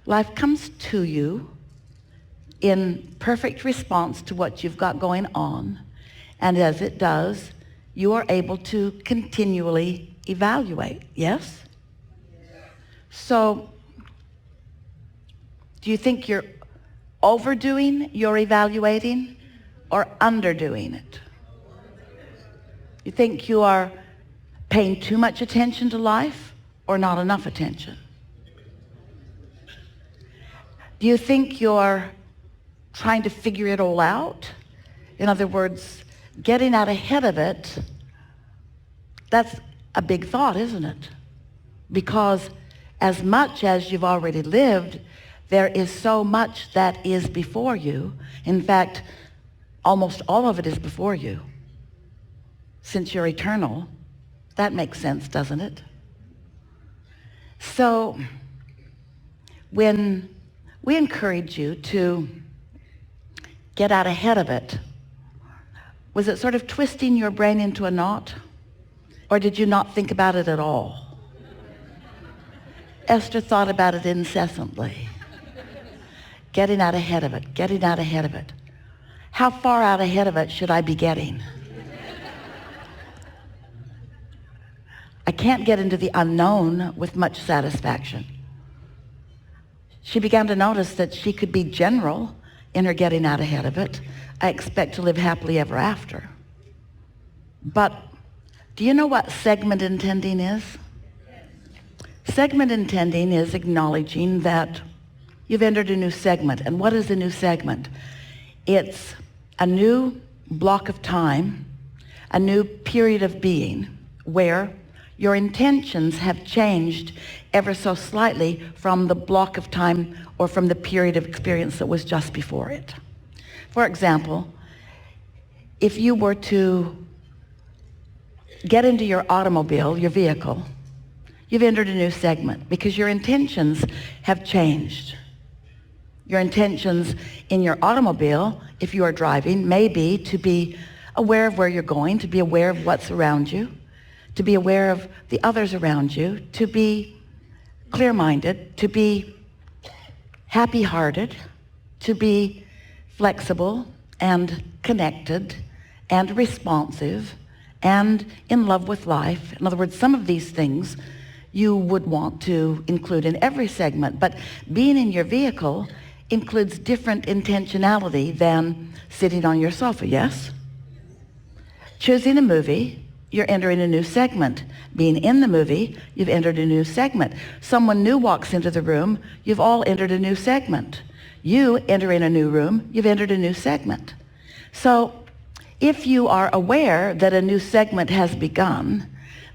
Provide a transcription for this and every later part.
Life comes to you in perfect response to what you've got going on. And as it does, you are able to continually evaluate, yes? So, do you think you're overdoing your evaluating or underdoing it? You think you are paying too much attention to life or not enough attention? Do you think you're trying to figure it all out? In other words, getting out ahead of it, that's a big thought, isn't it? Because as much as you've already lived, there is so much that is before you. In fact, almost all of it is before you. Since you're eternal, that makes sense, doesn't it? So, when we encourage you to get out ahead of it, was it sort of twisting your brain into a knot? Or did you not think about it at all? Esther thought about it incessantly. Getting out ahead of it, getting out ahead of it. How far out ahead of it should I be getting? I can't get into the unknown with much satisfaction. She began to notice that she could be general in her getting out ahead of it. I expect to live happily ever after. But do you know what segment intending is? Segment intending is acknowledging that you've entered a new segment. And what is a new segment? It's a new block of time, a new period of being where your intentions have changed ever so slightly from the block of time or from the period of experience that was just before it. For example, if you were to get into your automobile, your vehicle, you've entered a new segment because your intentions have changed. Your intentions in your automobile, if you are driving, may be to be aware of where you're going, to be aware of what's around you, to be aware of the others around you, to be clear-minded, to be happy-hearted, to be flexible and connected and responsive and in love with life. In other words, some of these things you would want to include in every segment, but being in your vehicle includes different intentionality than sitting on your sofa, yes? Choosing a movie, you're entering a new segment. Being in the movie, you've entered a new segment. Someone new walks into the room, you've all entered a new segment. You enter in a new room, you've entered a new segment. So if you are aware that a new segment has begun,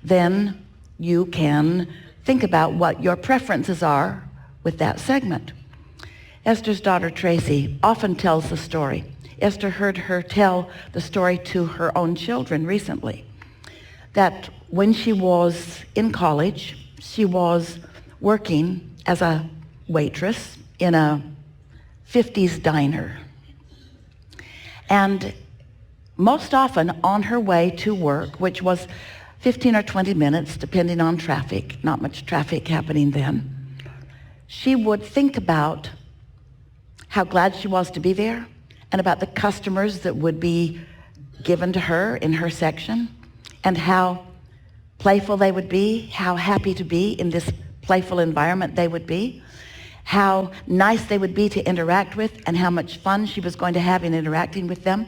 then you can think about what your preferences are with that segment. Esther's daughter Tracy often tells the story. Esther heard her tell the story to her own children recently, that when she was in college, she was working as a waitress in a 50s diner. And most often on her way to work, which was 15 or 20 minutes, depending on traffic, not much traffic happening then, she would think about how glad she was to be there and about the customers that would be given to her in her section and how playful they would be, how happy to be in this playful environment they would be, how nice they would be to interact with and how much fun she was going to have in interacting with them,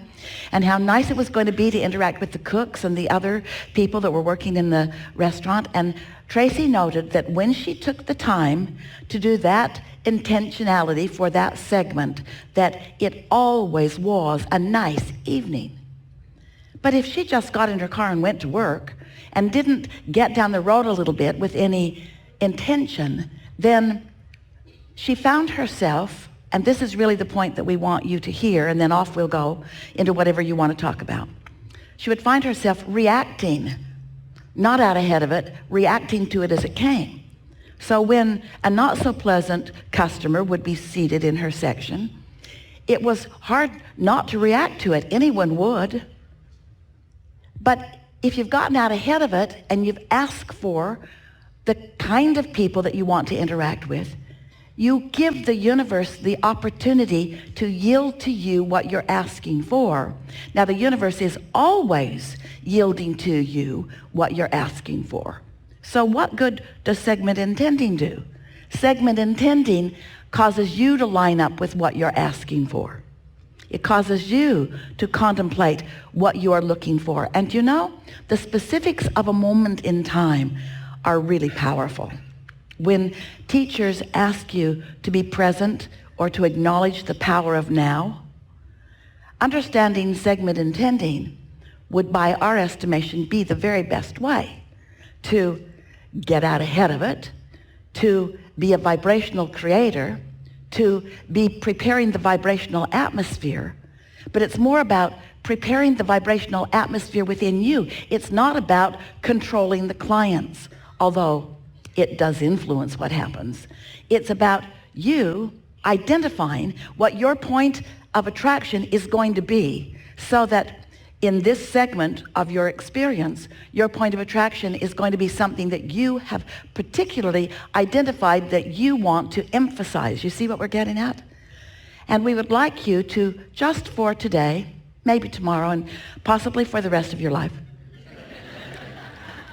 and how nice it was going to be to interact with the cooks and the other people that were working in the restaurant. And Tracy noted that when she took the time to do that intentionality for that segment, that it always was a nice evening. But if she just got in her car and went to work and didn't get down the road a little bit with any intention, then she found herself, and this is really the point that we want you to hear, and then off we'll go into whatever you want to talk about. She would find herself reacting, not out ahead of it, reacting to it as it came. So when a not so pleasant customer would be seated in her section, it was hard not to react to it. Anyone would. But if you've gotten out ahead of it and you've asked for the kind of people that you want to interact with, You give the universe the opportunity to yield to you what you're asking for. Now, the universe is always yielding to you what you're asking for. So what good does segment intending do? Segment intending causes you to line up with what you're asking for. It causes you to contemplate what you are looking for. And you know, the specifics of a moment in time are really powerful. When teachers ask you to be present or to acknowledge the power of now, understanding segment intending would, by our estimation, be the very best way to get out ahead of it, to be a vibrational creator, to be preparing the vibrational atmosphere. But it's more about preparing the vibrational atmosphere within you. It's not about controlling the clients, although it does influence what happens. It's about you identifying what your point of attraction is going to be, so that in this segment of your experience, your point of attraction is going to be something that you have particularly identified that you want to emphasize. You see what we're getting at? And we would like you to, just for today, maybe tomorrow, and possibly for the rest of your life,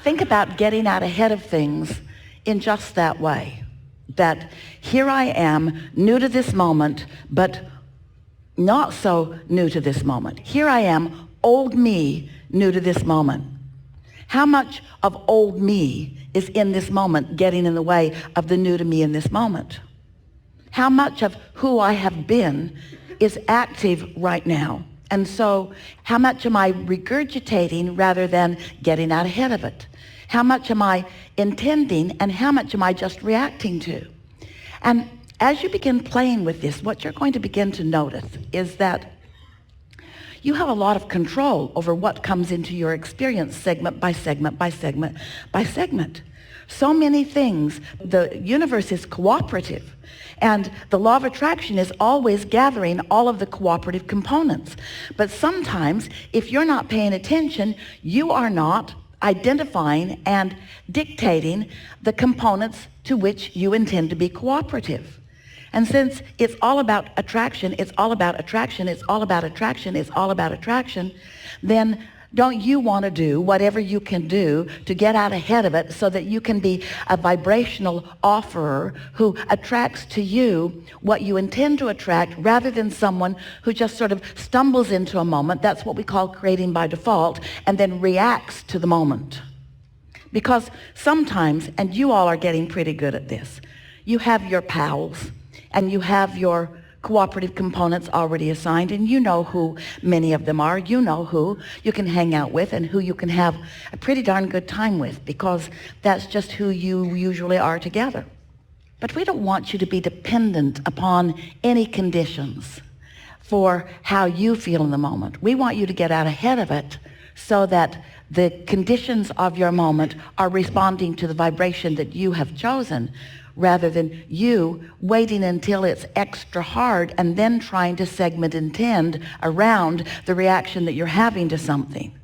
think about getting out ahead of things in just that way. That here I am, new to this moment, but not so new to this moment. Here I am, old me, new to this moment. How much of old me is in this moment getting in the way of the new to me in this moment? How much of who I have been is active right now? And so how much am I regurgitating rather than getting out ahead of it? How much am I intending and how much am I just reacting to? And as you begin playing with this, what you're going to begin to notice is that you have a lot of control over what comes into your experience segment by segment by segment by segment. So many things. The universe is cooperative, and the law of attraction is always gathering all of the cooperative components. But sometimes, if you're not paying attention, you are not identifying and dictating the components to which you intend to be cooperative. And since it's all about attraction, it's all about attraction, it's all about attraction, it's all about attraction, then don't you want to do whatever you can do to get out ahead of it so that you can be a vibrational offerer who attracts to you what you intend to attract, rather than someone who just sort of stumbles into a moment. That's what we call creating by default, and then reacts to the moment. Because sometimes, and you all are getting pretty good at this, you have your pals, and you have your cooperative components already assigned, and you know who many of them are. You know who you can hang out with and who you can have a pretty darn good time with, because that's just who you usually are together. But we don't want you to be dependent upon any conditions for how you feel in the moment. We want you to get out ahead of it so that the conditions of your moment are responding to the vibration that you have chosen, rather than you waiting until it's extra hard and then trying to segment intend around the reaction that you're having to something.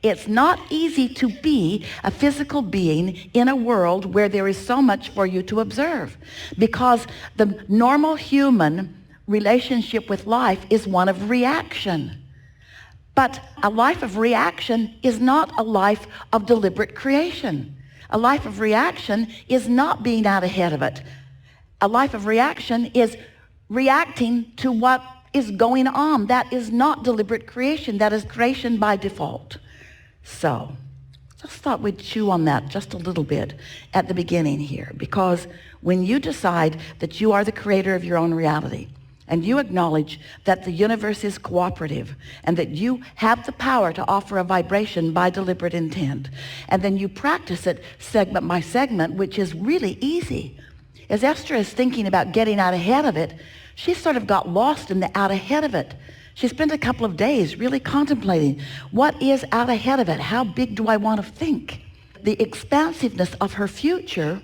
It's not easy to be a physical being in a world where there is so much for you to observe, because the normal human relationship with life is one of reaction. But a life of reaction is not a life of deliberate creation. A life of reaction is not being out ahead of it. A life of reaction is reacting to what is going on. That is not deliberate creation. That is creation by default. So, just thought we'd chew on that just a little bit at the beginning here, because when you decide that you are the creator of your own reality, and you acknowledge that the universe is cooperative and that you have the power to offer a vibration by deliberate intent, and then you practice it segment by segment, which is really easy. As Esther is thinking about getting out ahead of it, she sort of got lost in the out ahead of it. She spent a couple of days really contemplating, what is out ahead of it? How big do I want to think? The expansiveness of her future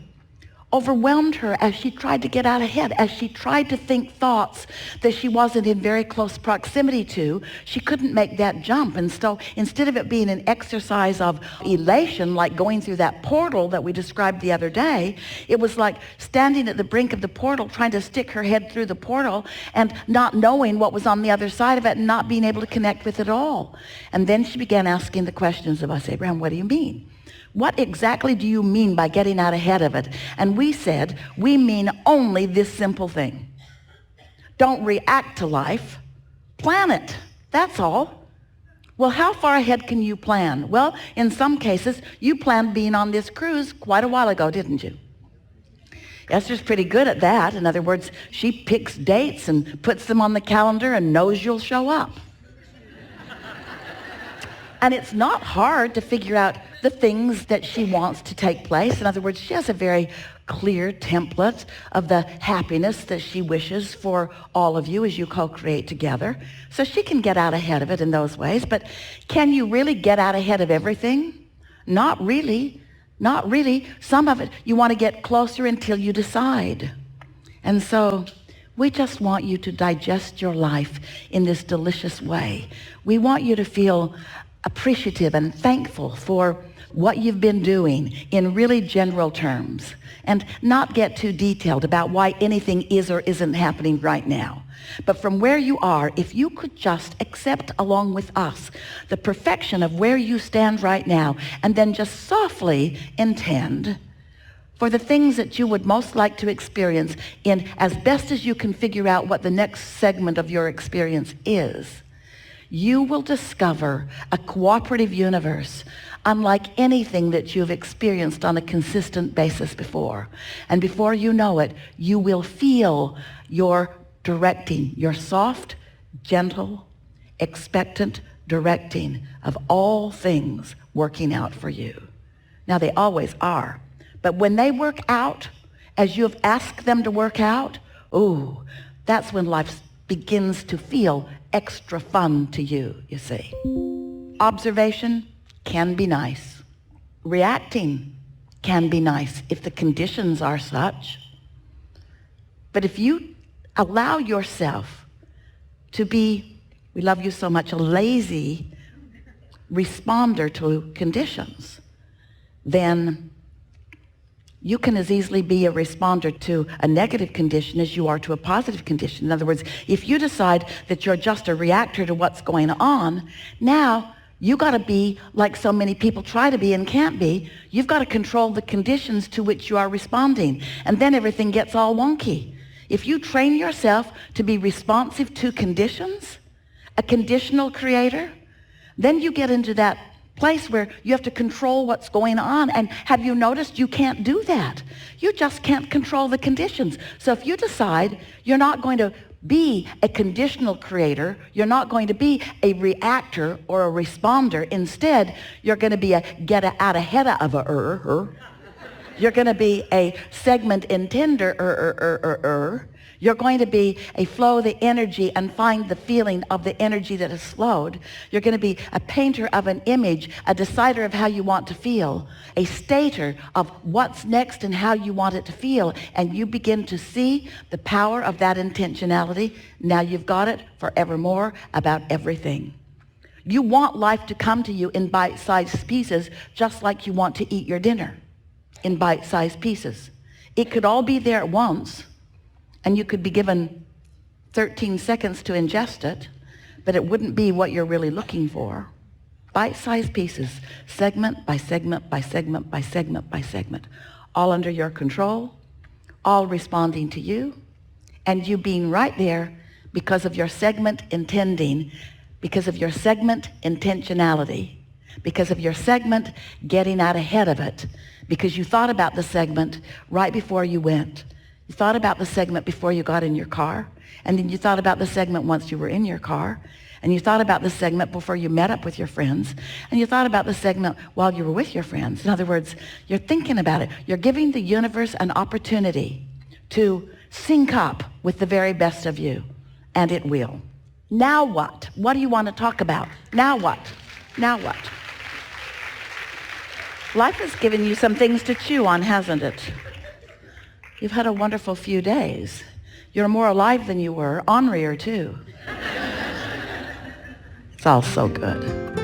overwhelmed her as she tried to get out ahead, as she tried to think thoughts that she wasn't in very close proximity to. She couldn't make that jump. And so instead of it being an exercise of elation, like going through that portal that we described the other day, it was like standing at the brink of the portal, trying to stick her head through the portal and not knowing what was on the other side of it and not being able to connect with it all. And then she began asking the questions of us, Abraham, what do you mean? What exactly do you mean by getting out ahead of it? And we said, we mean only this simple thing. Don't react to life, plan it. That's all. Well, how far ahead can you plan? Well, in some cases, you planned being on this cruise quite a while ago, didn't you? Esther's pretty good at that. In other words, she picks dates and puts them on the calendar and knows you'll show up. And it's not hard to figure out the things that she wants to take place. In other words, she has a very clear template of the happiness that she wishes for all of you as you co-create together. So she can get out ahead of it in those ways. But can you really get out ahead of everything? Not really. Not really. Some of it you want to get closer until you decide. And so we just want you to digest your life in this delicious way. We want you to feel appreciative and thankful for what you've been doing in really general terms, and not get too detailed about why anything is or isn't happening right now. But from where you are, if you could just accept along with us the perfection of where you stand right now, and then just softly intend for the things that you would most like to experience in as best as you can figure out what the next segment of your experience is, you will discover a cooperative universe unlike anything that you've experienced on a consistent basis before. And before you know it, you will feel your directing, your soft, gentle, expectant directing of all things working out for you. Now, they always are. But when they work out as you have asked them to work out, ooh, that's when life begins to feel extra fun to you, you see. Observation can be nice. Reacting can be nice if the conditions are such. But if you allow yourself to be, we love you so much, a lazy responder to conditions, then you can as easily be a responder to a negative condition as you are to a positive condition. In other words, if you decide that you're just a reactor to what's going on, now you got to be like so many people try to be and can't be. You've got to control the conditions to which you are responding. And then everything gets all wonky. If you train yourself to be responsive to conditions, a conditional creator, then you get into that place where you have to control what's going on. And have you noticed you can't do that? You just can't control the conditions. So if you decide you're not going to be a conditional creator, you're not going to be a reactor or a responder. Instead, you're going to be a get out ahead of a You're going to be a segment intender You're going to be a flow of the energy and find the feeling of the energy that has flowed. You're going to be a painter of an image, a decider of how you want to feel, a stater of what's next and how you want it to feel. And you begin to see the power of that intentionality. Now you've got it forevermore about everything. You want life to come to you in bite-sized pieces, just like you want to eat your dinner in bite-sized pieces. It could all be there at once, and you could be given 13 seconds to ingest it, but it wouldn't be what you're really looking for. Bite-sized pieces, segment by segment by segment by segment by segment, all under your control, all responding to you, and you being right there because of your segment intending, because of your segment intentionality, because of your segment getting out ahead of it, because you thought about the segment right before you went. You thought about the segment before you got in your car, and then you thought about the segment once you were in your car, and you thought about the segment before you met up with your friends, and you thought about the segment while you were with your friends. In other words, you're thinking about it. You're giving the universe an opportunity to sync up with the very best of you, and it will. Now what? What do you want to talk about? Now what? Now what? Life has given you some things to chew on, hasn't it? You've had a wonderful few days. You're more alive than you were, ornerier too. It's all so good.